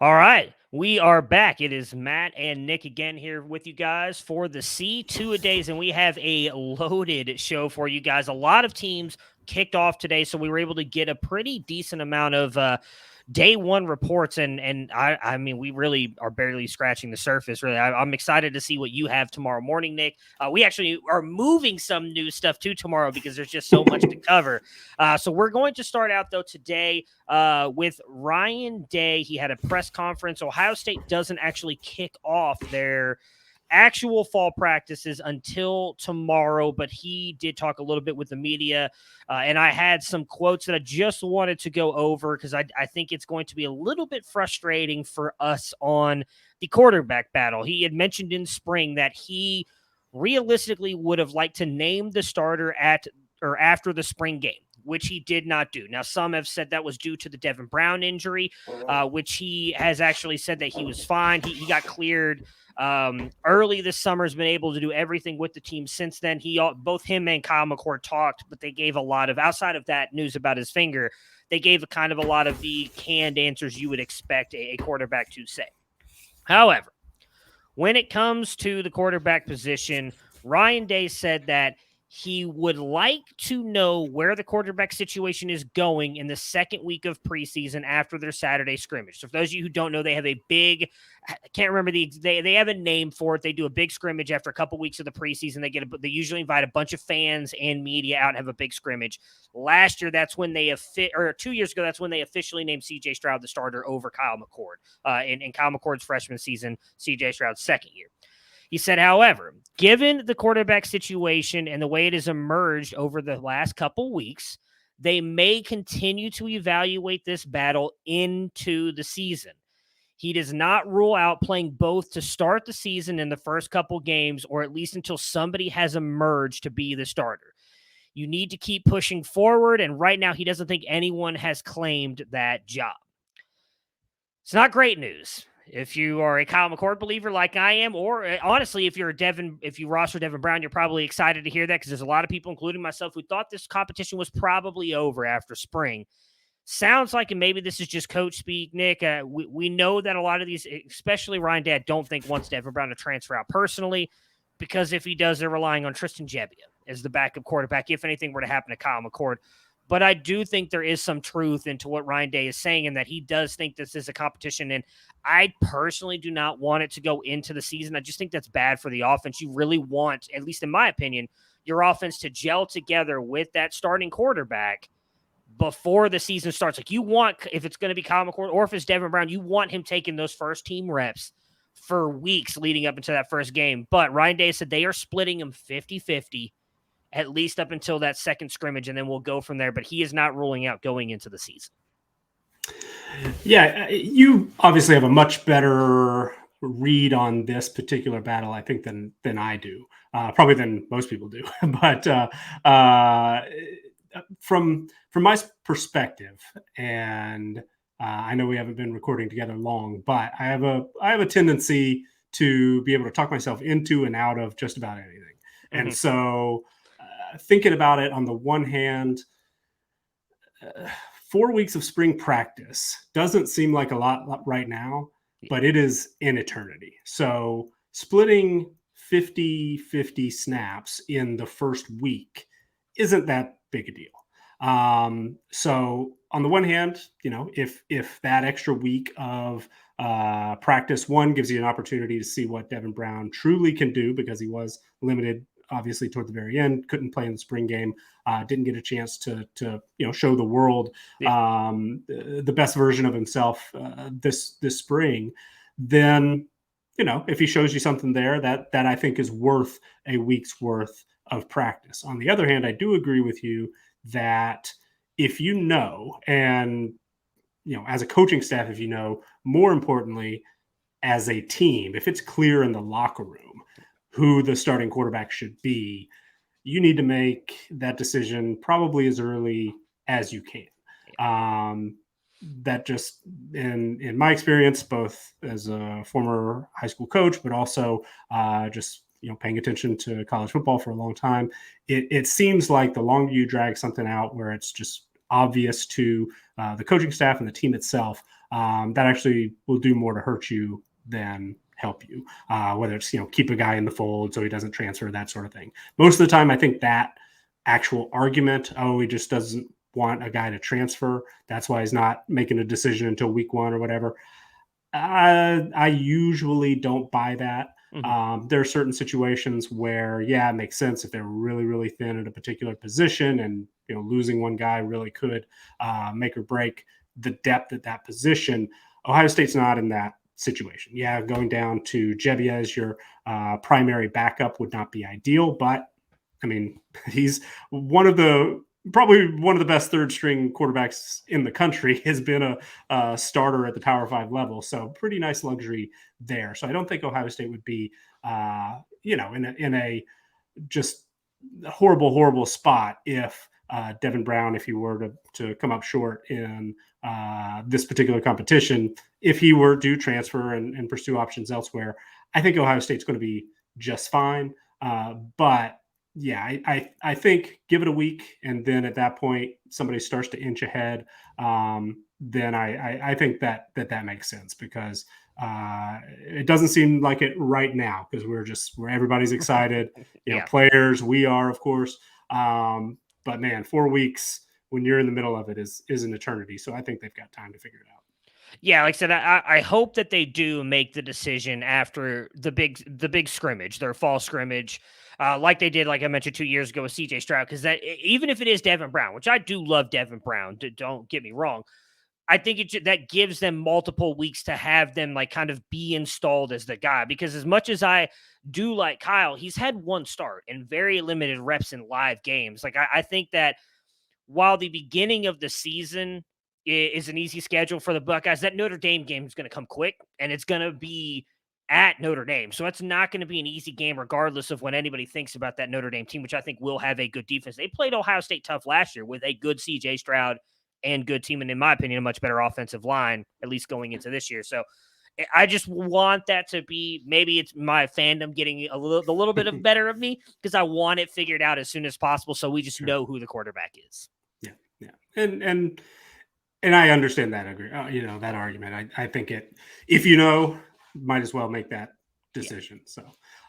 All right, we are back. It is Matt and Nick again here with you guys for the C2-A-Days, and we have a loaded show for you guys. A lot of teams kicked off today, so we were able to get a pretty decent amount of day one reports, and I mean, we really are barely scratching the surface. Really, I'm excited to see what you have tomorrow morning, Nick. We actually are moving some new stuff to tomorrow because there's just so much to cover. So we're going to start out though today with Ryan Day. He had a press conference. Ohio State doesn't actually kick off their actual fall practices until tomorrow, but he did talk a little bit with the media, and I had some quotes that I just wanted to go over because I think it's going to be a little bit frustrating for us on the quarterback battle. He had mentioned in spring that he realistically would have liked to name the starter at or after the spring game, which he did not do. Now, some have said that was due to the Devin Brown injury, which he has actually said that he was fine. He got cleared early this summer, has been able to do everything with the team since then. Both him and Kyle McCord talked, but they gave a lot of, outside of that news about his finger, they gave a lot of the canned answers you would expect a quarterback to say. However, when it comes to the quarterback position, Ryan Day said that he would like to know where the quarterback situation is going in the second week of preseason after their Saturday scrimmage. So for those of you who don't know, they have a big, I can't remember they have a name for it. They do a big scrimmage after a couple weeks of the preseason. They usually invite a bunch of fans and media out and have a big scrimmage. Last year, that's when or 2 years ago, that's when they officially named C.J. Stroud the starter over Kyle McCord. In Kyle McCord's freshman season, C.J. Stroud's second year. He said, however, given the quarterback situation and the way it has emerged over the last couple weeks, they may continue to evaluate this battle into the season. He does not rule out playing both to start the season in the first couple games, or at least until somebody has emerged to be the starter. You need to keep pushing forward, and right now he doesn't think anyone has claimed that job. It's not great news. If you are a Kyle McCord believer like I am, or honestly, if you roster Devin Brown, you're probably excited to hear that because there's a lot of people, including myself, who thought this competition was probably over after spring. Sounds like, and maybe this is just coach speak, Nick. We know that a lot of these, especially Ryan Day, don't think wants Devin Brown to transfer out personally, because if he does, they're relying on Tristan Gebbia as the backup quarterback if anything were to happen to Kyle McCord. But I do think there is some truth into what Ryan Day is saying, and that he does think this is a competition. And I personally do not want it to go into the season. I just think that's bad for the offense. You really want, at least in my opinion, your offense to gel together with that starting quarterback before the season starts. Like, you want, if it's going to be Kyle McCord or if it's Devin Brown, you want him taking those first team reps for weeks leading up into that first game. But Ryan Day said they are splitting him 50-50. At least up until that second scrimmage, and then we'll go from there. But he is not ruling out going into the season. Yeah, you obviously have a much better read on this particular battle, I think, than I do, probably than most people do. But from my perspective, and I know we haven't been recording together long, but I have a tendency to be able to talk myself into and out of just about anything, and so. Thinking about it, on the one hand, 4 weeks of spring practice doesn't seem like a lot right now, but it is an eternity. So splitting 50-50 snaps in the first week isn't that big a deal. So on the one hand, if that extra week of practice, one, gives you an opportunity to see what Devin Brown truly can do, because he was limited obviously toward the very end, couldn't play in the spring game, didn't get a chance to show the world the best version of himself this spring. Then, if he shows you something there, that I think is worth a week's worth of practice. On the other hand, I do agree with you that if and as a coaching staff, if more importantly, as a team, if it's clear in the locker room who the starting quarterback should be, you need to make that decision probably as early as you can. That just, in my experience, both as a former high school coach, but also just paying attention to college football for a long time, it seems like the longer you drag something out where it's just obvious to the coaching staff and the team itself, that actually will do more to hurt you than help you. Whether it's keep a guy in the fold so he doesn't transfer, that sort of thing. Most of the time, I think that actual argument, oh, he just doesn't want a guy to transfer, that's why he's not making a decision until week 1 or whatever. I usually don't buy that. There are certain situations where, yeah, it makes sense if they're really, really thin at a particular position, and losing one guy really could make or break the depth at that position. Ohio State's not in that situation. Yeah, going down to Jebbia as your primary backup would not be ideal, but I mean, he's probably one of the best third string quarterbacks in the country, has been a starter at the Power 5 level. So pretty nice luxury there. So I don't think Ohio State would be, in a just horrible spot if Devin Brown, if he were to come up short in this particular competition, if he were to transfer and pursue options elsewhere. I think Ohio State's going to be just fine. But yeah, I think give it a week, and then at that point somebody starts to inch ahead. Then I think that makes sense, because it doesn't seem like it right now, because we're everybody's excited. Players, we are, of course. But man, 4 weeks when you're in the middle of it is an eternity. So I think they've got time to figure it out. Yeah, like I said, I hope that they do make the decision after the big scrimmage, their fall scrimmage, like they did, like I mentioned 2 years ago with C.J. Stroud. Because that, even if it is Devin Brown, which I do love Devin Brown, don't get me wrong, I think that gives them multiple weeks to have them like kind of be installed as the guy. Because as much as I do like Kyle, he's had one start and very limited reps in live games. Like I think that while the beginning of the season is an easy schedule for the Buckeyes, that Notre Dame game is going to come quick, and it's going to be at Notre Dame. So it's not going to be an easy game, regardless of what anybody thinks about that Notre Dame team, which I think will have a good defense. They played Ohio State tough last year with a good C.J. Stroud and good team, and in my opinion, a much better offensive line, at least going into this year. So I just want that to be, maybe it's my fandom getting a little bit of better of me, because I want it figured out as soon as possible, so we just know who the quarterback is. Yeah. And I understand that that argument. I think if might as well make that decision. So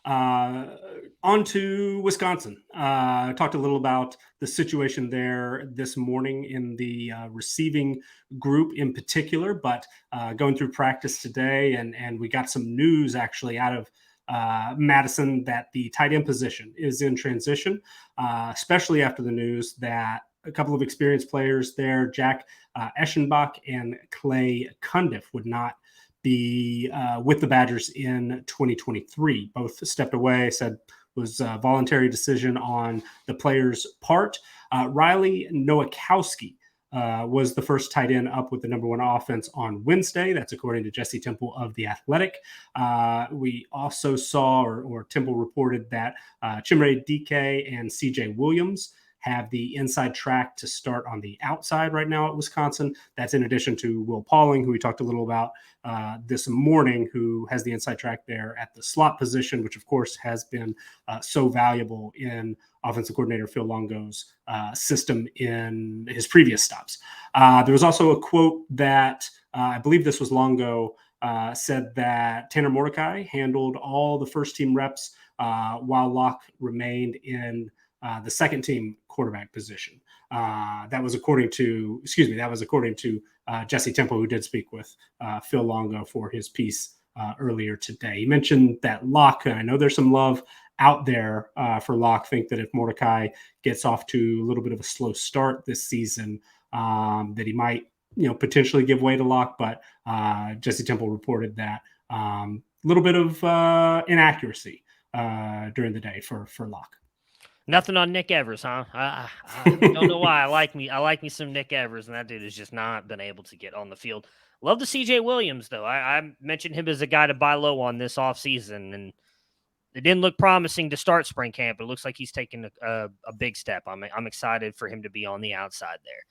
on to Wisconsin. Talked a little about the situation there this morning in the receiving group in particular, but going through practice today, and we got some news actually out of Madison that the tight end position is in transition, especially after the news that a couple of experienced players there, Jack Eschenbach and Clay Cundiff, would not be with the Badgers in 2023. Both stepped away, said was a voluntary decision on the players' part. Riley Nowakowski was the first tight end up with the number 1 offense on Wednesday. That's according to Jesse Temple of The Athletic. We also saw, or Temple reported, that Chimere Dike and CJ Williams have the inside track to start on the outside right now at Wisconsin. That's in addition to Will Pauling, who we talked a little about this morning, who has the inside track there at the slot position, which of course has been so valuable in offensive coordinator Phil Longo's system in his previous stops. There was also a quote that I believe this was Longo, said that Tanner Mordecai handled all the first team reps while Locke remained in the second team quarterback position. That was according to Jesse Temple, who did speak with Phil Longo for his piece earlier today. He mentioned that Locke, and I know there's some love out there for Locke, think that if Mordecai gets off to a little bit of a slow start this season, that he might potentially give way to Locke. But Jesse Temple reported that a little bit of inaccuracy during the day for Locke. Nothing on Nick Evers, huh? I don't know why. I like me some Nick Evers, and that dude has just not been able to get on the field. Love the CJ Williams, though. I mentioned him as a guy to buy low on this offseason, and it didn't look promising to start spring camp, but it looks like he's taken a big step. I'm excited for him to be on the outside there.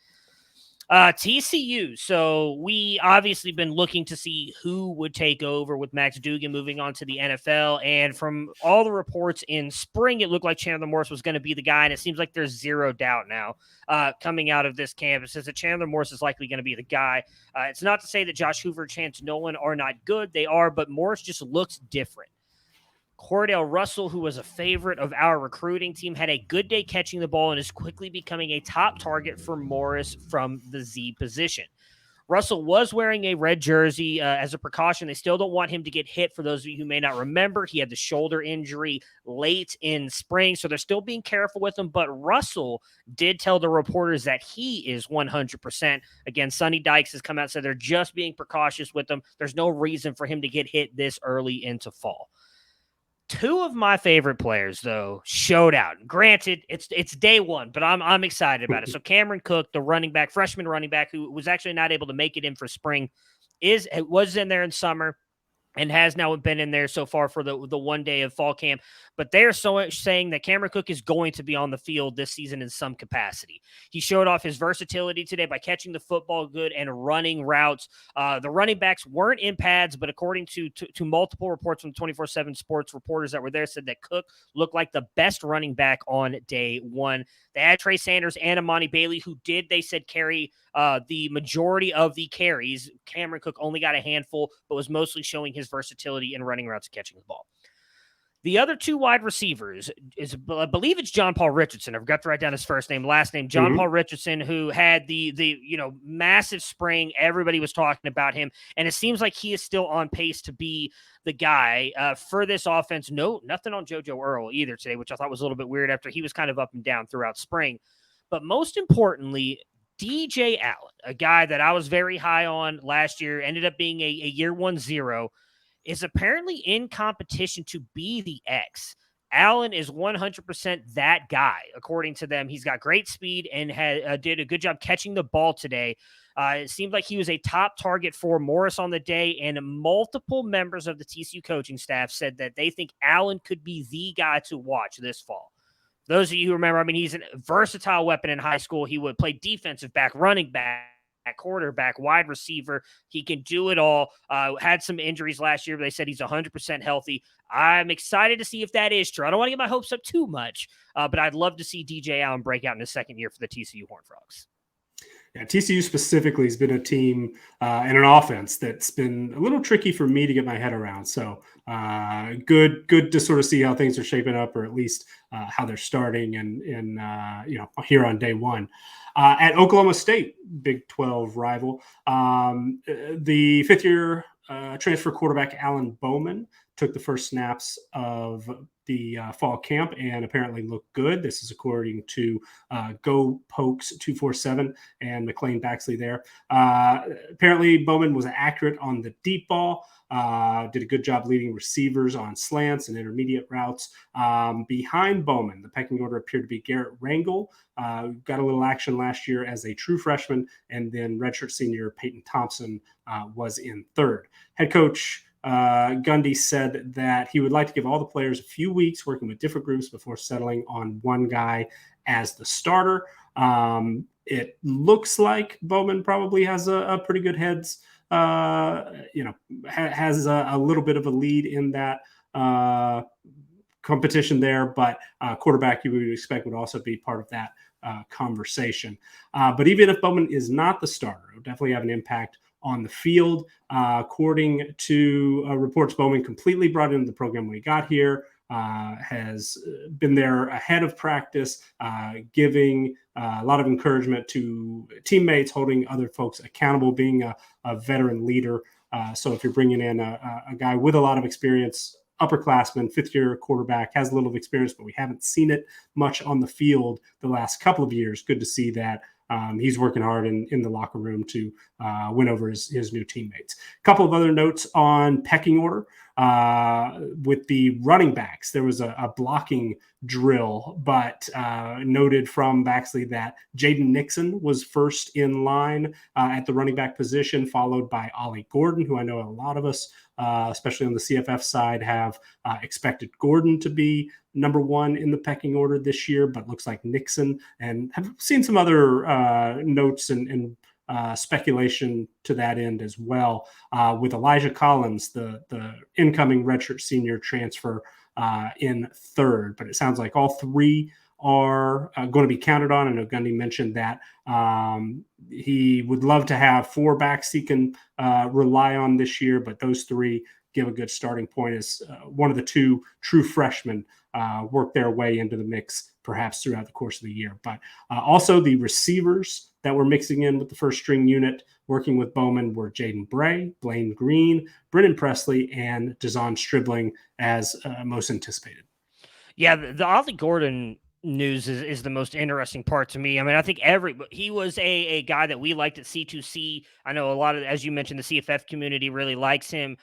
TCU. So we obviously been looking to see who would take over with Max Duggan moving on to the NFL. And from all the reports in spring, it looked like Chandler Morris was going to be the guy. And it seems like there's zero doubt now coming out of this camp. It says that Chandler Morris is likely going to be the guy. It's not to say that Josh Hoover, Chance Nolan are not good. They are, but Morris just looks different. Cordell Russell, who was a favorite of our recruiting team, had a good day catching the ball and is quickly becoming a top target for Morris from the Z position. Russell was wearing a red jersey as a precaution. They still don't want him to get hit. For those of you who may not remember, he had the shoulder injury late in spring, so they're still being careful with him. But Russell did tell the reporters that he is 100%. Again, Sonny Dykes has come out and said they're just being precautious with him. There's no reason for him to get hit this early into fall. Two of my favorite players, though, showed out. Granted, it's day one, but I'm excited about it. So Cameron Cook, the freshman running back, who was actually not able to make it in for spring, was in there in summer and has now been in there so far for the 1 day of fall camp. But they are so much saying that Cameron Cook is going to be on the field this season in some capacity. He showed off his versatility today by catching the football good and running routes. The running backs weren't in pads, but according to multiple reports from 24/7 Sports reporters that were there, said that Cook looked like the best running back on day one. They had Trey Sanders and Amani Bailey, who they said, carry the majority of the carries. Cameron Cook only got a handful, but was mostly showing his versatility in running routes and catching the ball. The other two wide receivers is, I believe it's John Paul Richardson. I forgot to write down his first name, last name. John Paul Richardson, who had the massive spring. Everybody was talking about him, and it seems like he is still on pace to be the guy for this offense. No, nothing on JoJo Earl either today, which I thought was a little bit weird after he was kind of up and down throughout spring. But most importantly, DJ Allen, a guy that I was very high on last year, ended up being a year 1-0, is apparently in competition to be the X. Allen is 100% that guy, according to them. He's got great speed and did a good job catching the ball today. It seemed like he was a top target for Morris on the day, and multiple members of the TCU coaching staff said that they think Allen could be the guy to watch this fall. Those of you who remember, he's a versatile weapon in high school. He would play defensive back, running back, quarterback, wide receiver. He can do it all. Had some injuries last year, but they said he's 100% healthy. I'm excited to see if that is true. I don't want to get my hopes up too much, but I'd love to see DJ Allen break out in his second year for the TCU Horned Frogs. Yeah, TCU specifically has been a team and an offense that's been a little tricky for me to get my head around. So good to sort of see how things are shaping up, or at least how they're starting, and here on day one. At Oklahoma State, Big 12 rival, the fifth-year transfer quarterback Alan Bowman took the first snaps of the fall camp and apparently looked good. This is according to Go Pokes 247 and McLean Baxley there. Apparently, Bowman was accurate on the deep ball. Did a good job leading receivers on slants and intermediate routes. Behind Bowman, the pecking order appeared to be Garrett Rangel. Got a little action last year as a true freshman, and then redshirt senior Peyton Thompson was in third. Head coach Gundy said that he would like to give all the players a few weeks working with different groups before settling on one guy as the starter. It looks like Bowman probably has a pretty good heads, has a little bit of a lead in that competition there, but quarterback you would expect would also be part of that conversation. But even if Bowman is not the starter, it will definitely have an impact on the field. According to reports, Bowman completely brought into the program when he got here, has been there ahead of practice, giving a lot of encouragement to teammates, holding other folks accountable, being a veteran leader. So if you're bringing in a guy with a lot of experience, upperclassman, fifth-year quarterback, has a little experience, but we haven't seen it much on the field the last couple of years. Good to see that. He's working hard in the locker room to win over his new teammates. A couple of other notes on pecking order. With the running backs, there was a blocking drill, but noted from Baxley that Jaden Nixon was first in line at the running back position, followed by Ollie Gordon, who I know a lot of us, especially on the CFF side, have expected Gordon to be number one in the pecking order this year, but looks like Nixon, and have seen some other notes and speculation to that end as well, with Elijah Collins, the incoming redshirt senior transfer, in third. But it sounds like all three are going to be counted on. I know Gundy mentioned that he would love to have four backs he can rely on this year, but those three give a good starting point as one of the two true freshmen work their way into the mix, perhaps throughout the course of the year. But also the receivers that were mixing in with the first string unit, working with Bowman, were Jaden Bray, Blaine Green, Brennan Presley, and Dazon Stribling as most anticipated. Yeah, the Ollie Gordon news is the most interesting part to me. I mean, I think he was a guy that we liked at C2C. I know a lot of, as you mentioned, the CFF community really likes him.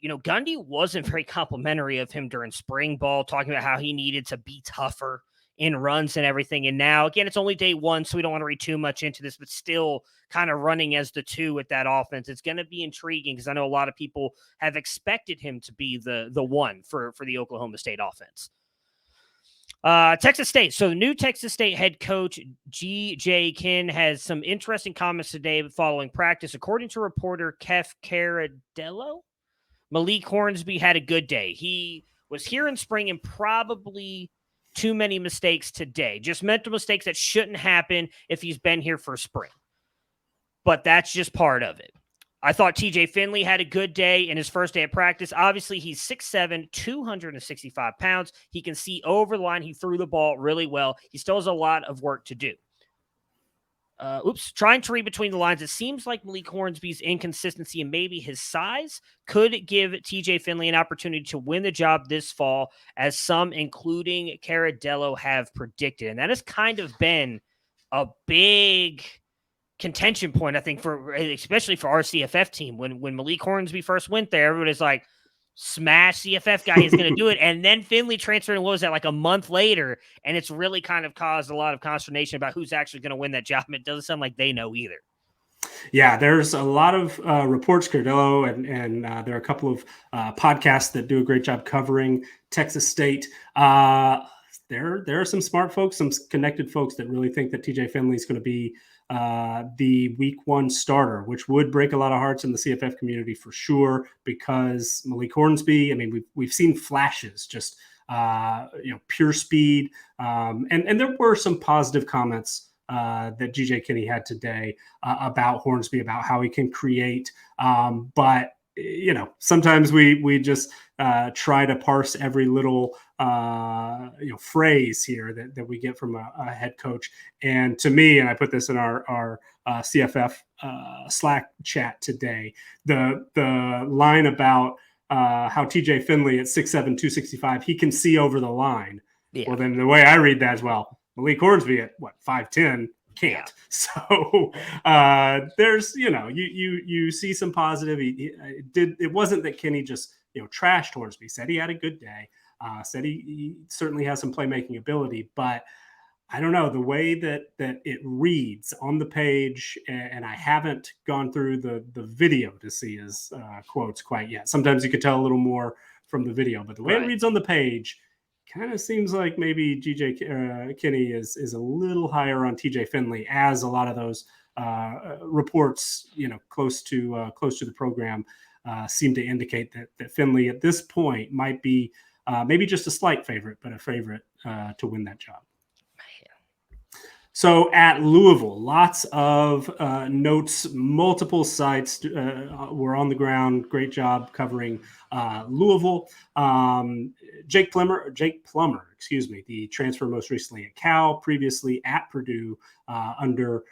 You know, Gundy wasn't very complimentary of him during spring ball, talking about how he needed to be tougher in runs and everything. And now, again, it's only day one, so we don't want to read too much into this, but still kind of running as the two with that offense. It's going to be intriguing because I know a lot of people have expected him to be the one for the Oklahoma State offense. Texas State. So the new Texas State head coach, G.J. Kinn, has some interesting comments today following practice. According to reporter Kef Caradello, Malik Hornsby had a good day. He was here in spring and probably too many mistakes today. Just mental mistakes that shouldn't happen if he's been here for spring. But that's just part of it. I thought TJ Finley had a good day in his first day of practice. Obviously, he's 6'7", 265 pounds. He can see over the line. He threw the ball really well. He still has a lot of work to do. Trying to read between the lines, it seems like Malik Hornsby's inconsistency and maybe his size could give TJ Finley an opportunity to win the job this fall, as some, including Caradello, have predicted. And that has kind of been a big contention point, I think, especially for our CFF team. When Malik Hornsby first went there, everybody's like, smash CFF guy is going to do it. And then Finley transferred, and what was that, like a month later? And it's really kind of caused a lot of consternation about who's actually going to win that job. It doesn't sound like they know either. Yeah, there's a lot of reports, Cardello, and there are a couple of podcasts that do a great job covering Texas State. There are some smart folks, some connected folks that really think that TJ Finley is going to be the week one starter, which would break a lot of hearts in the CFF community for sure, because Malik Hornsby, I mean, we've seen flashes, just pure speed, and there were some positive comments that GJ Kinney had today about Hornsby, about how he can create, but sometimes we just try to parse every little phrase here that we get from a head coach. And to me, and I put this in our CFF Slack chat today, the line about how TJ Finley at 6'7", 265, he can see over the line. Yeah. Well, then the way I read that as well, Malik Hornsby at 5'10", can't. So there's, you see some positive. It wasn't that Kinney just, trashed Hornsby. Said he had a good day. Said he certainly has some playmaking ability, but I don't know, the way that it reads on the page, and I haven't gone through the video to see his quotes quite yet. Sometimes you could tell a little more from the video, but the way it reads on the page kind of seems like maybe GJ Kinney is a little higher on TJ Finley, as a lot of those reports, close to the program seem to indicate that Finley at this point might be maybe just a slight favorite, but a favorite to win that job. So at Louisville, lots of notes, multiple sites were on the ground. Great job covering Louisville. Jake Plummer, the transfer most recently at Cal, previously at Purdue under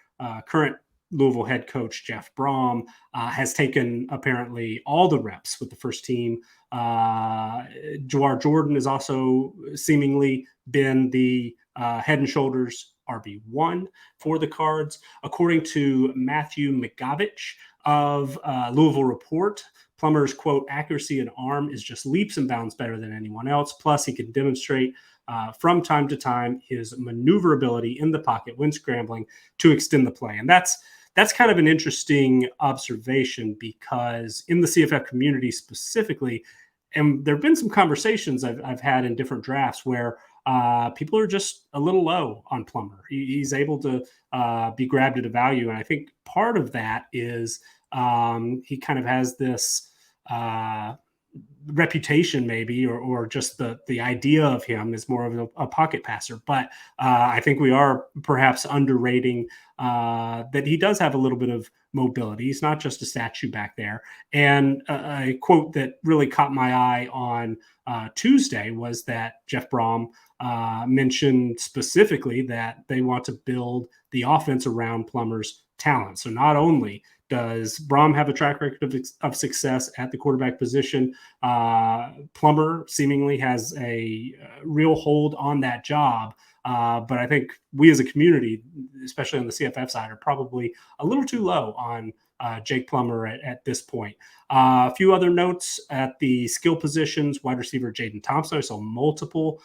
current Louisville head coach Jeff Brom, has taken apparently all the reps with the first team. Jawar Jordan has also seemingly been the head and shoulders RB1 for the Cards. According to Matthew McGavich of Louisville Report, Plummer's, quote, accuracy and arm is just leaps and bounds better than anyone else. Plus, he can demonstrate from time to time his maneuverability in the pocket when scrambling to extend the play. And that's kind of an interesting observation, because in the CFF community specifically, and there have been some conversations I've had in different drafts where people are just a little low on Plummer. He's able to be grabbed at a value. And I think part of that is he kind of has this reputation maybe, or just the idea of him is more of a pocket passer. But I think we are perhaps underrating that he does have a little bit of mobility. He's not just a statue back there. And a quote that really caught my eye on Tuesday was that Jeff Brom mentioned specifically that they want to build the offense around Plummer's talent. So not only does Brom have a track record of success at the quarterback position, Plummer seemingly has a real hold on that job. But I think we as a community, especially on the CFF side, are probably a little too low on Jake Plummer at this point. A few other notes at the skill positions: wide receiver Jaden Thompson. I saw multiple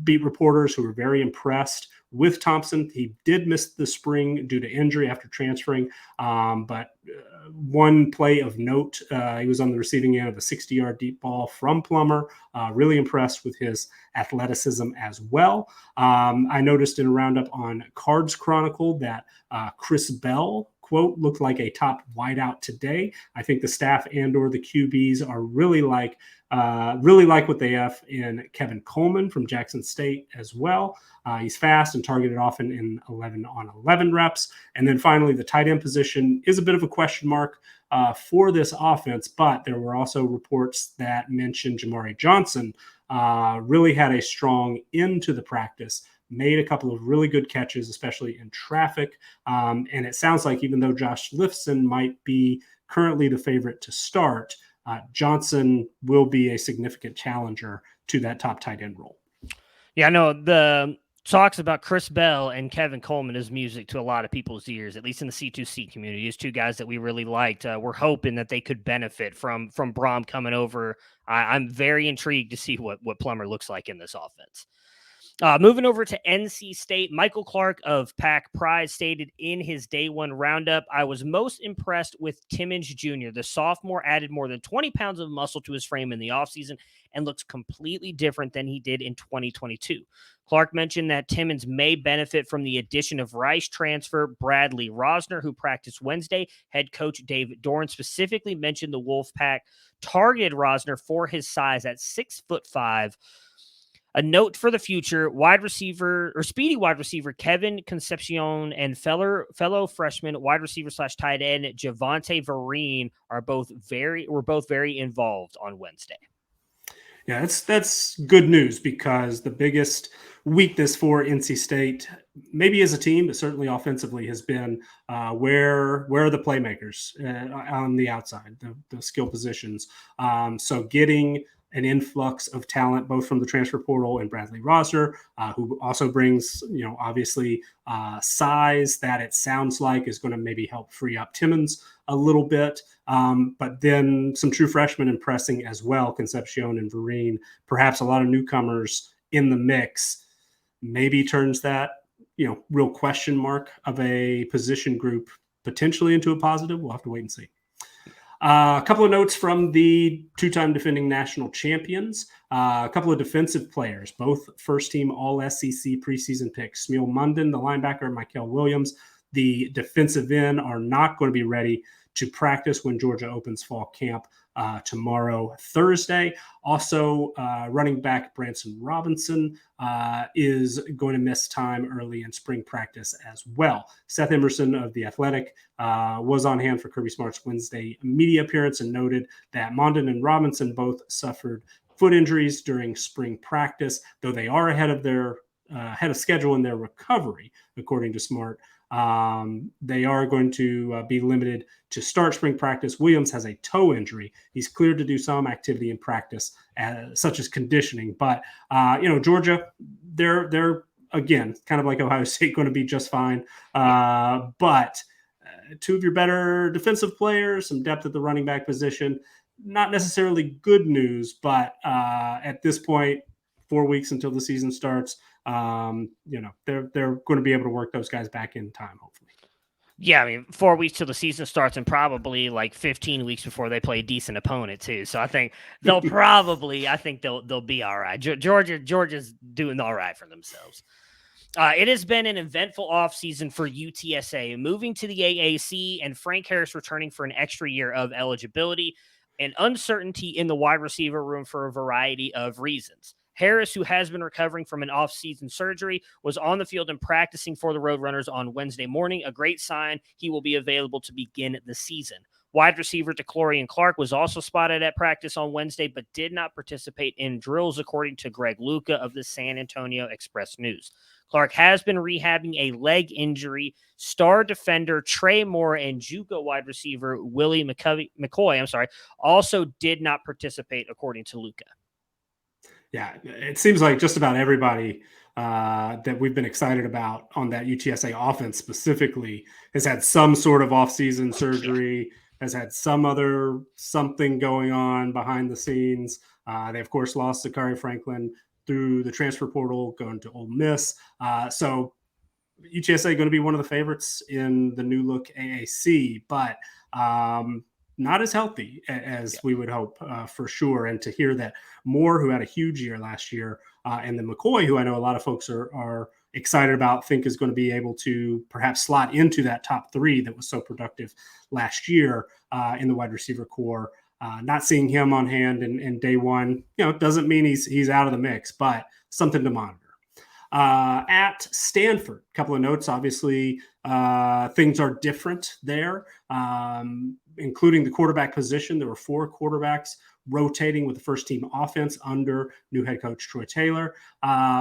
beat reporters who were very impressed with Thompson. He did miss the spring due to injury after transferring, but one play of note, he was on the receiving end of a 60-yard deep ball from Plummer. Really impressed with his athleticism as well. I noticed in a roundup on Cards Chronicle that Chris Bell, quote, looked like a top wideout today. I think the staff and/or the QBs are really like what they have in Kevin Coleman from Jackson State as well. He's fast and targeted often in 11 on 11 reps. And then finally, the tight end position is a bit of a question mark for this offense, but there were also reports that mentioned Jamari Johnson really had a strong end to the practice, made a couple of really good catches, especially in traffic. And it sounds like even though Josh Lifson might be currently the favorite to start, Johnson will be a significant challenger to that top tight end role. Yeah, I know the talks about Chris Bell and Kevin Coleman is music to a lot of people's ears, at least in the C2C community. These two guys that we really liked. We're hoping that they could benefit from Brom coming over. I'm very intrigued to see what Plummer looks like in this offense. Moving over to NC State, Michael Clark of Pack Pride stated in his day one roundup, I was most impressed with Timmons Jr. The sophomore added more than 20 pounds of muscle to his frame in the offseason and looks completely different than he did in 2022. Clark mentioned that Timmons may benefit from the addition of Rice transfer Bradley Rosner, who practiced Wednesday. Head coach David Dorn specifically mentioned the Wolfpack targeted Rosner for his size at 6'5". A note for the future: speedy wide receiver Kevin Concepcion and fellow freshman wide receiver / tight end Javante Vereen were both very involved on Wednesday. Yeah, that's good news, because the biggest weakness for NC State, maybe as a team, but certainly offensively, has been where are the playmakers on the outside, the skill positions. So getting an influx of talent, both from the transfer portal and Bradley Rosner, who also brings, obviously size that it sounds like is going to maybe help free up Timmons a little bit. But then some true freshmen impressing as well, Concepcion and Vereen, perhaps a lot of newcomers in the mix, maybe turns that, real question mark of a position group potentially into a positive. We'll have to wait and see. A couple of notes from the two-time defending national champions. A couple of defensive players, both first-team All-SEC preseason picks. Smeal Munden, the linebacker, and Michael Williams, the defensive end, are not going to be ready to practice when Georgia opens fall camp tomorrow, Thursday. Also, running back Branson Robinson is going to miss time early in spring practice as well. Seth Emerson of The Athletic was on hand for Kirby Smart's Wednesday media appearance and noted that Mondon and Robinson both suffered foot injuries during spring practice, though they are ahead of schedule in their recovery, according to Smart. They are going to be limited to start spring practice. Williams has a toe injury. He's cleared to do some activity in practice, such as conditioning. But, Georgia, they're again, kind of like Ohio State, going to be just fine. But two of your better defensive players, some depth at the running back position, not necessarily good news, but at this point, 4 weeks until the season starts, they're going to be able to work those guys back in time, hopefully. Yeah, I mean, 4 weeks till the season starts, and probably like 15 weeks before they play a decent opponent too. So I think they'll be all right. Georgia's doing all right for themselves. It has been an eventful offseason for UTSA, moving to the AAC and Frank Harris returning for an extra year of eligibility and uncertainty in the wide receiver room for a variety of reasons. Harris, who has been recovering from an off-season surgery, was on the field and practicing for the Roadrunners on Wednesday morning, a great sign he will be available to begin the season. Wide receiver DeClorian Clark was also spotted at practice on Wednesday, but did not participate in drills, according to Greg Luca of the San Antonio Express-News. Clark has been rehabbing a leg injury. Star defender Trey Moore and JUCO wide receiver Willie McCoy, also did not participate, according to Luca. Yeah, it seems like just about everybody that we've been excited about on that UTSA offense specifically has had some sort of off-season surgery, has had some other something going on behind the scenes. They, of course, lost Zakari Franklin through the transfer portal, going to Ole Miss. So UTSA going to be one of the favorites in the new look AAC, but not as healthy as we would hope for sure. And to hear that Moore, who had a huge year last year, and then McCoy, who I know a lot of folks are excited about, think is going to be able to perhaps slot into that top three that was so productive last year in the wide receiver core. Not seeing him on hand in day one, doesn't mean he's out of the mix, but something to monitor. At Stanford, a couple of notes. Obviously, things are different there, including the quarterback position. There were 4 quarterbacks rotating with the first team offense under new head coach Troy Taylor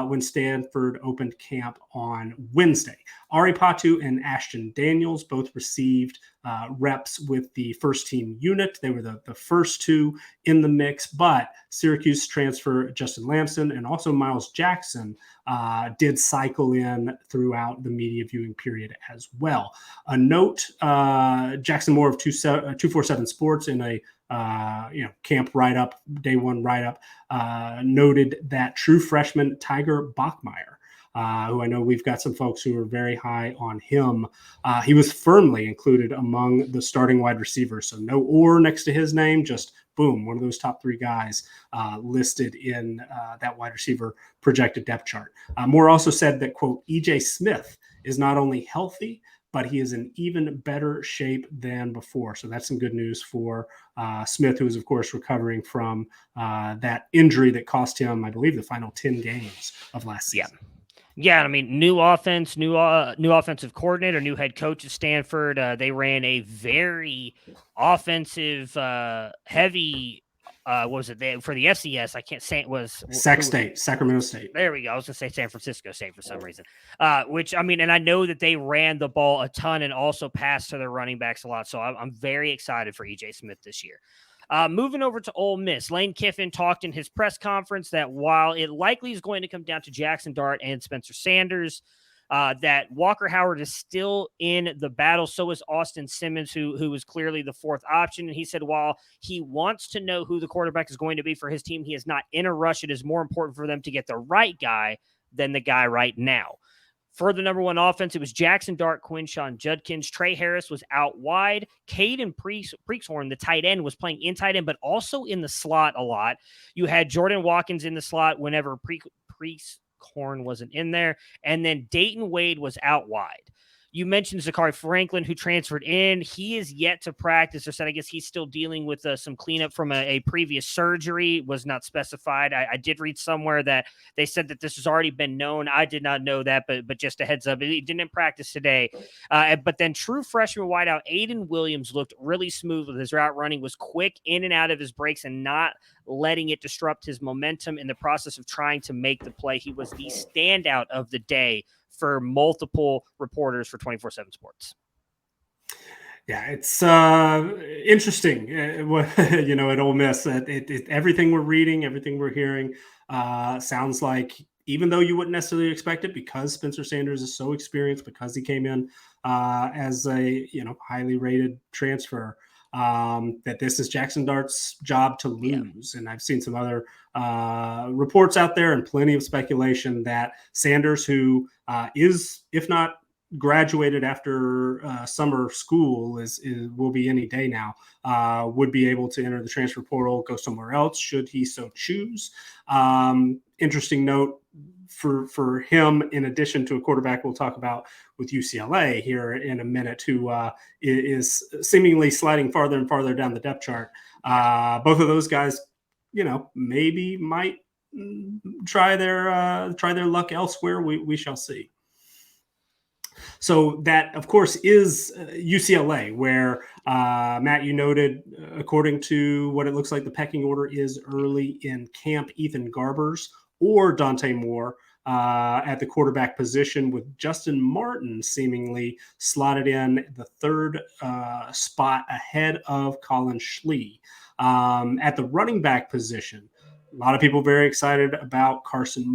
when Stanford opened camp on Wednesday. Ari Patu and Ashton Daniels both received reps with the first team unit. They were the first 2 in the mix, but Syracuse transfer Justin Lamson and also Miles Jackson did cycle in throughout the media viewing period as well. A note, Jackson Moore of 247 Sports in a camp write-up, day one write-up, noted that true freshman Tiger Bachmeier, who I know we've got some folks who are very high on him. He was firmly included among the starting wide receivers. So no or next to his name, just boom, one of those top 3 guys listed in that wide receiver projected depth chart. Moore also said that, quote, E.J. Smith is not only healthy, but he is in even better shape than before. So that's some good news for Smith, who is, of course, recovering from that injury that cost him, I believe, the final 10 games of last season. Yeah, I mean, new offense, new offensive coordinator, new head coach at Stanford. They ran a very offensive, heavy. What was it for the FCS? I can't say it was Sacramento State. There we go. I was going to say San Francisco State for some reason. Which, I mean, and I know that they ran the ball a ton and also passed to their running backs a lot. So I'm very excited for E.J. Smith this year. Moving over to Ole Miss, Lane Kiffin talked in his press conference that while it likely is going to come down to Jackson Dart and Spencer Sanders, that Walker Howard is still in the battle. So is Austin Simmons, who is clearly the 4th option. And he said while he wants to know who the quarterback is going to be for his team, he is not in a rush. It is more important for them to get the right guy than the guy right now. For the number 1 offense, it was Jackson Dart, Quinshon Judkins. Trey Harris was out wide. Caden Preekshorn, the tight end, was playing in tight end, but also in the slot a lot. You had Jordan Watkins in the slot whenever Preekshorn wasn't in there. And then Dayton Wade was out wide. You mentioned Zakari Franklin, who transferred in. He is yet to practice. Or said, I guess he's still dealing with some cleanup from a previous surgery. Was not specified. I did read somewhere that they said that this has already been known. I did not know that, but just a heads up. He didn't practice today. But then true freshman wideout Aiden Williams looked really smooth with his route running, was quick in and out of his breaks and not letting it disrupt his momentum in the process of trying to make the play. He was the standout of the day for multiple reporters for 24/7 Sports. Yeah, it's interesting. At Ole Miss, everything we're reading, everything we're hearing sounds like, even though you wouldn't necessarily expect it, because Spencer Sanders is so experienced, because he came in as a highly rated transfer, that this is Jackson Dart's job to lose. Yeah. And I've seen some other reports out there and plenty of speculation that Sanders, who is, if not graduated after summer school will be any day now, would be able to enter the transfer portal, go somewhere else should he so choose. Interesting note for him, in addition to a quarterback we'll talk about with UCLA here in a minute, who is seemingly sliding farther and farther down the depth chart. Both of those guys, maybe might try their luck elsewhere. We shall see. So that, of course, is UCLA, where Matt, you noted, according to what it looks like, the pecking order is early in camp, Ethan Garbers or Dante Moore at the quarterback position, with Justin Martin seemingly slotted in the third spot ahead of Colin Schlee. At the running back position, a lot of people very excited about Carson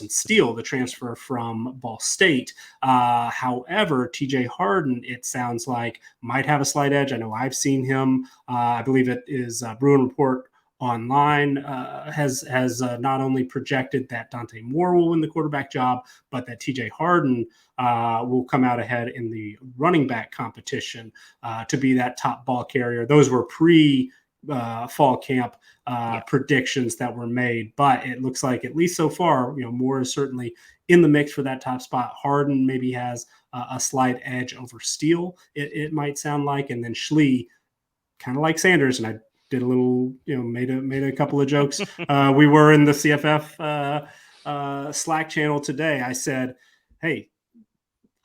Steele, the transfer from Ball State. However, TJ Harden, it sounds like, might have a slight edge. I know I've seen him. I believe it is Bruin Report Online has not only projected that Dante Moore will win the quarterback job, but that TJ Harden will come out ahead in the running back competition to be that top ball carrier. Those were fall camp predictions that were made, but it looks like, at least so far, Moore is certainly in the mix for that top spot. Harden maybe has a slight edge over Steele, it might sound like, and then Schlee, kind of like Sanders, and I did a little, made a couple of jokes. We were in the CFF Slack channel today. I said, hey,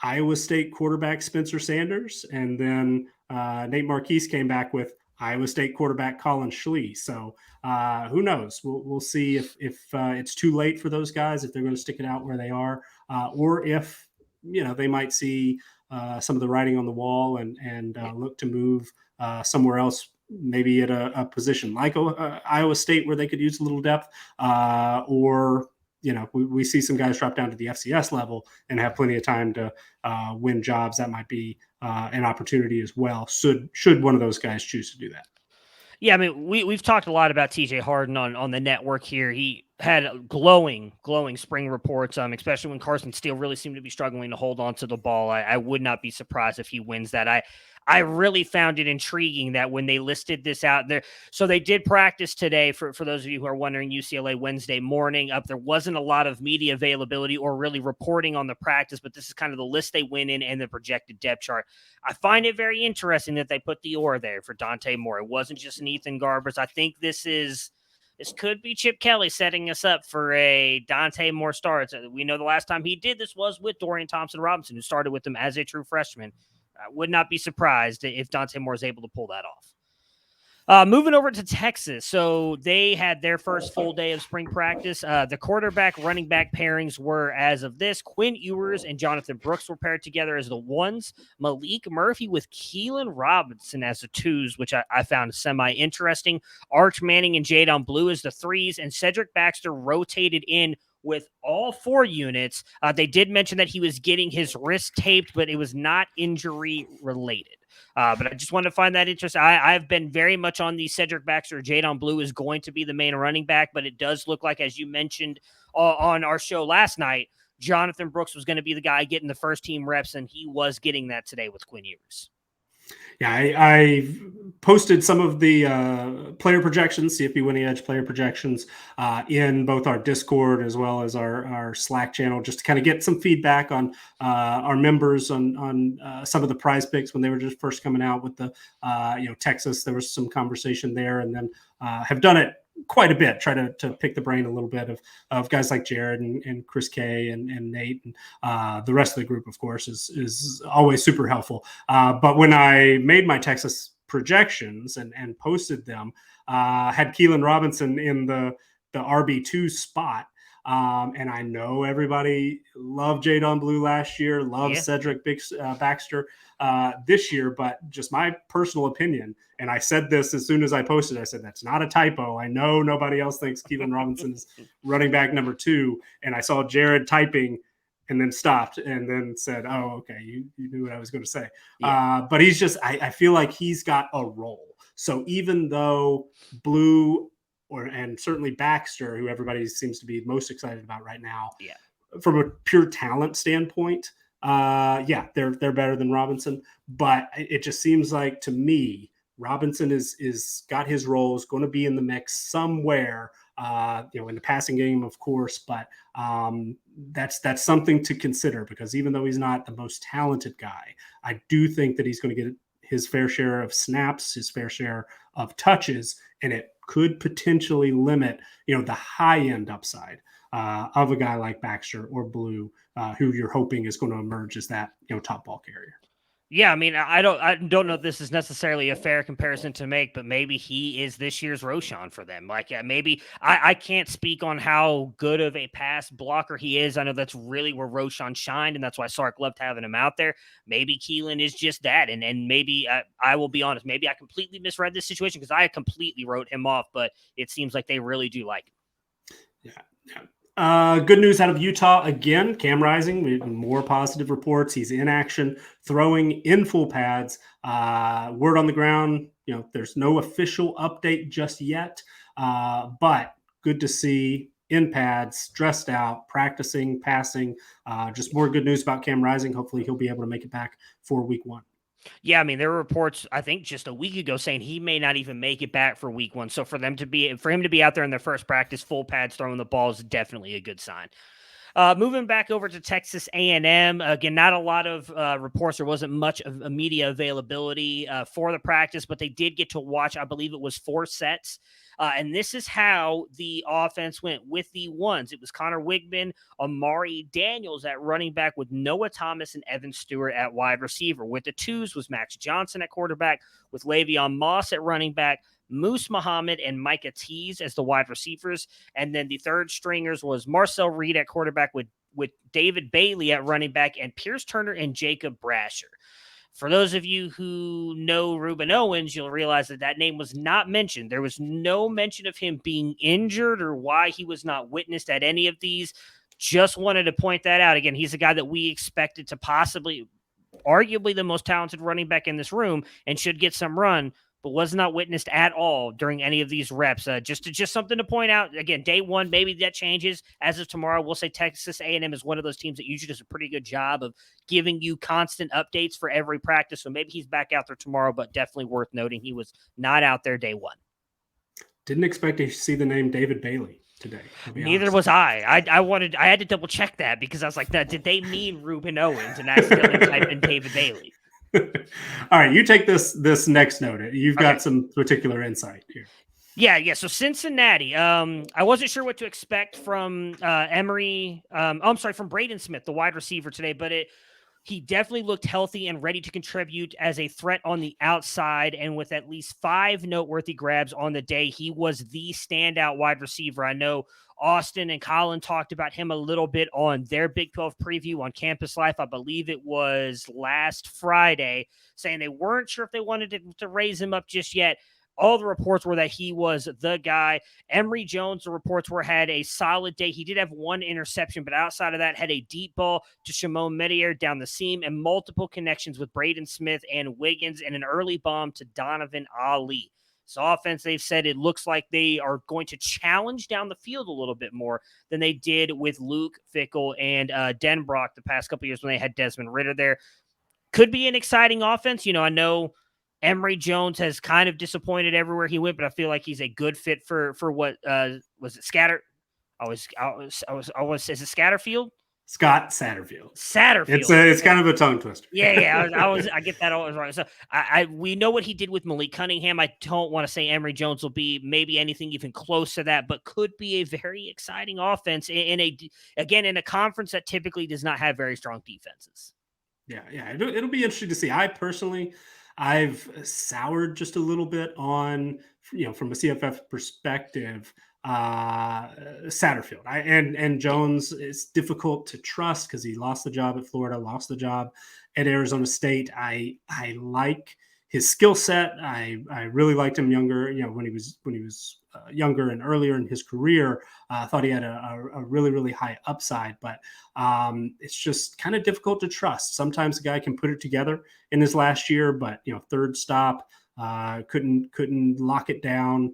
Iowa State quarterback Spencer Sanders, and then Nate Marquise came back with Iowa State quarterback Colin Schlee. So who knows? We'll see if it's too late for those guys, if they're going to stick it out where they are, or if they might see some of the writing on the wall and look to move somewhere else, maybe at a position like Iowa State where they could use a little depth, or we see some guys drop down to the FCS level and have plenty of time to win jobs. That might be an opportunity as well, should one of those guys choose to do that. Yeah, I mean, we've talked a lot about TJ Harden on the network here. He had glowing spring reports, especially when Carson Steele really seemed to be struggling to hold on to the ball. I would not be surprised if he wins that. I really found it intriguing that when they listed this out there, so they did practice today, for those of you who are wondering, UCLA Wednesday morning. There wasn't a lot of media availability or really reporting on the practice, but this is kind of the list they went in and the projected depth chart. I find it very interesting that they put the or there for Dante Moore. It wasn't just an Ethan Garbers. I think this could be Chip Kelly setting us up for a Dante Moore start. We know the last time he did this was with Dorian Thompson-Robinson, who started with him as a true freshman. I would not be surprised if Dante Moore is able to pull that off. Moving over to Texas. So they had their first full day of spring practice. The quarterback running back pairings were, as of this, Quinn Ewers and Jonathan Brooks were paired together as the ones, Malik Murphy with Keelan Robinson as the twos, which I found semi-interesting, Arch Manning and Jadon Blue as the threes, and Cedric Baxter rotated in with all four units. They did mention that he was getting his wrist taped, but it was not injury related. But I just wanted to find that interesting. I've been very much on the Cedric Baxter. Jadon Blue is going to be the main running back, but it does look like, as you mentioned on our show last night, Jonathan Brooks was going to be the guy getting the first team reps, and he was getting that today with Quinn Ewers. Yeah, I posted some of the player projections, CFB Winning Edge player projections, in both our Discord as well as our Slack channel, just to kind of get some feedback on our members on some of the prize picks when they were just first coming out with the Texas. There was some conversation there, and then have done it quite a bit, try to pick the brain a little bit of guys like Jared and Chris K and Nate, and the rest of the group, of course, is always super helpful. But when I made my Texas projections and posted them, had Keelan Robinson in the RB2 spot. And I know everybody loved Jadon Blue last year, loved Cedric Baxter this year, but just my personal opinion, and I said this as soon as I posted, I said, that's not a typo. I know nobody else thinks Keelan Robinson is running back number 2. And I saw Jared typing and then stopped and then said, oh, okay, you knew what I was going to say. Yeah. But he's just, I feel like he's got a role. So even though Blue and certainly Baxter, who everybody seems to be most excited about right now, from a pure talent standpoint, yeah, they're better than Robinson, but it just seems like to me Robinson is got his role, is going to be in the mix somewhere. In the passing game, of course, but that's something to consider, because even though he's not the most talented guy, I do think that he's going to get his fair share of snaps, his fair share of touches, and it could potentially limit, the high end upside of a guy like Baxter or Blue, who you're hoping is going to emerge as that, top ball carrier. Yeah, I mean, I don't know if this is necessarily a fair comparison to make, but maybe he is this year's Roshan for them. Like, maybe I can't speak on how good of a pass blocker he is. I know that's really where Roshan shined, and that's why Sark loved having him out there. Maybe Keelan is just that, and maybe I will be honest, maybe I completely misread this situation, because I completely wrote him off, but it seems like they really do like him. Yeah. Good news out of Utah again. Cam Rising, we have more positive reports. He's in action, throwing in full pads. Word on the ground, there's no official update just yet, but good to see in pads, dressed out, practicing, passing. Just more good news about Cam Rising. Hopefully he'll be able to make it back for week 1. Yeah, I mean, there were reports, I think, just a week ago saying he may not even make it back for week 1. So for him to be out there in their first practice, full pads, throwing the ball is definitely a good sign. Moving back over to Texas A&M, again, not a lot of reports. There wasn't much of a media availability for the practice, but they did get to watch, I believe it was 4 sets. And this is how the offense went with the ones. It was Connor Wigman, Amari Daniels at running back, with Noah Thomas and Evan Stewart at wide receiver. With the 2s was Max Johnson at quarterback, with Le'Veon Moss at running back, Moose Muhammad and Micah Tease as the wide receivers. And then the 3rd stringers was Marcel Reed at quarterback, with David Bailey at running back, and Pierce Turner and Jacob Brasher. For those of you who know Reuben Owens, you'll realize that name was not mentioned. There was no mention of him being injured or why he was not witnessed at any of these. Just wanted to point that out. Again, he's a guy that we expected to possibly, arguably the most talented running back in this room, and should get some run, but was not witnessed at all during any of these reps. Just something to point out. Again, day 1, maybe that changes. As of tomorrow, we'll say Texas A&M is one of those teams that usually does a pretty good job of giving you constant updates for every practice. So maybe he's back out there tomorrow, but definitely worth noting he was not out there day 1. Didn't expect to see the name David Bailey today. Neither was I. I had to double check that, because I was like, did they mean Reuben Owens? And accidentally typed in David Bailey. All right, you take this next note. You've got some particular insight here. Yeah. So Cincinnati, I wasn't sure what to expect from from Braden Smith, the wide receiver today, but he definitely looked healthy and ready to contribute as a threat on the outside. And with at least 5 noteworthy grabs on the day, he was the standout wide receiver. I know Austin and Colin talked about him a little bit on their Big 12 preview on Campus Life. I believe it was last Friday, saying they weren't sure if they wanted to raise him up just yet. All the reports were that he was the guy. Emory Jones, the reports were, had a solid day. He did have 1 interception, but outside of that, had a deep ball to Shimon Medier down the seam and multiple connections with Braden Smith and Wiggins, and an early bomb to Donovan Ali. So offense, they've said it looks like they are going to challenge down the field a little bit more than they did with Luke Fickle and Denbrock the past couple of years when they had Desmond Ridder there. Could be an exciting offense. I know Emory Jones has kind of disappointed everywhere he went, but I feel like he's a good fit for what was it Scatter? Is it Scatterfield? Scott Satterfield. Satterfield. It's kind of a tongue twister. Yeah. I get that always wrong. So we know what he did with Malik Cunningham. I don't want to say Emory Jones will be maybe anything even close to that, but could be a very exciting offense in a conference that typically does not have very strong defenses. Yeah. It'll be interesting to see. I've soured just a little bit on, from a CFF perspective, Satterfield. And Jones is difficult to trust because he lost the job at Florida, lost the job at Arizona State. I like his skill set. I really liked him younger, when he was younger and earlier in his career. I thought he had a really, really high upside, but it's just kind of difficult to trust. Sometimes the guy can put it together in his last year, but 3rd stop, couldn't lock it down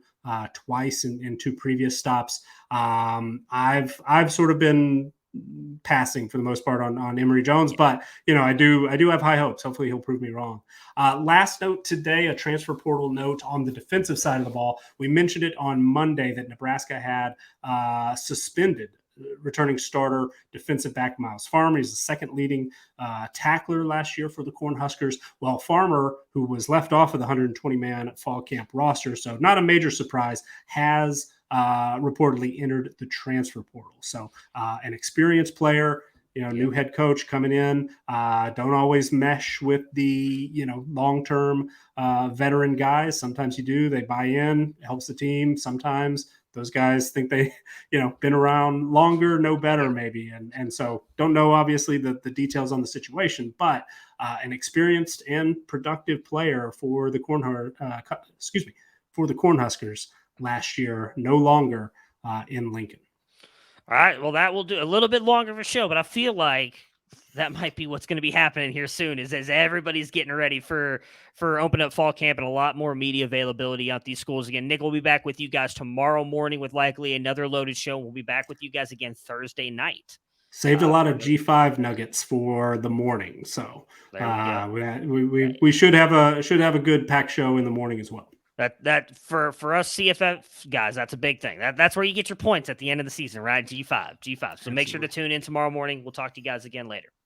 twice in 2 previous stops. I've sort of been passing for the most part on Emory Jones, but I do have high hopes. Hopefully he'll prove me wrong. Last note today, a transfer portal note on the defensive side of the ball. We mentioned it on Monday that Nebraska had suspended returning starter defensive back Miles Farmer. He's the second leading tackler last year for the Cornhuskers. Well, Farmer, who was left off of the 120-man fall camp roster, so not a major surprise, has reportedly entered the transfer portal. So an experienced player, new head coach coming in, don't always mesh with the, long-term veteran guys. Sometimes you do, they buy in, it helps the team. Sometimes those guys think they, been around longer, know better maybe. And so don't know, obviously, the details on the situation, but an experienced and productive player for the Cornhuskers last year, no longer in Lincoln. All right. Well, that will do a little bit longer of a show, but I feel like that might be what's going to be happening here soon is as everybody's getting ready for open up fall camp and a lot more media availability at these schools again. Nick will be back with you guys tomorrow morning with likely another loaded show. We'll be back with you guys again Thursday night. Saved a lot of G5 nuggets for the morning, so there we should have a good packed show in the morning as well. That for us CFF guys, that's a big thing. That's where you get your points at the end of the season, right? G5. So Absolutely. Make sure to tune in tomorrow morning. We'll talk to you guys again later.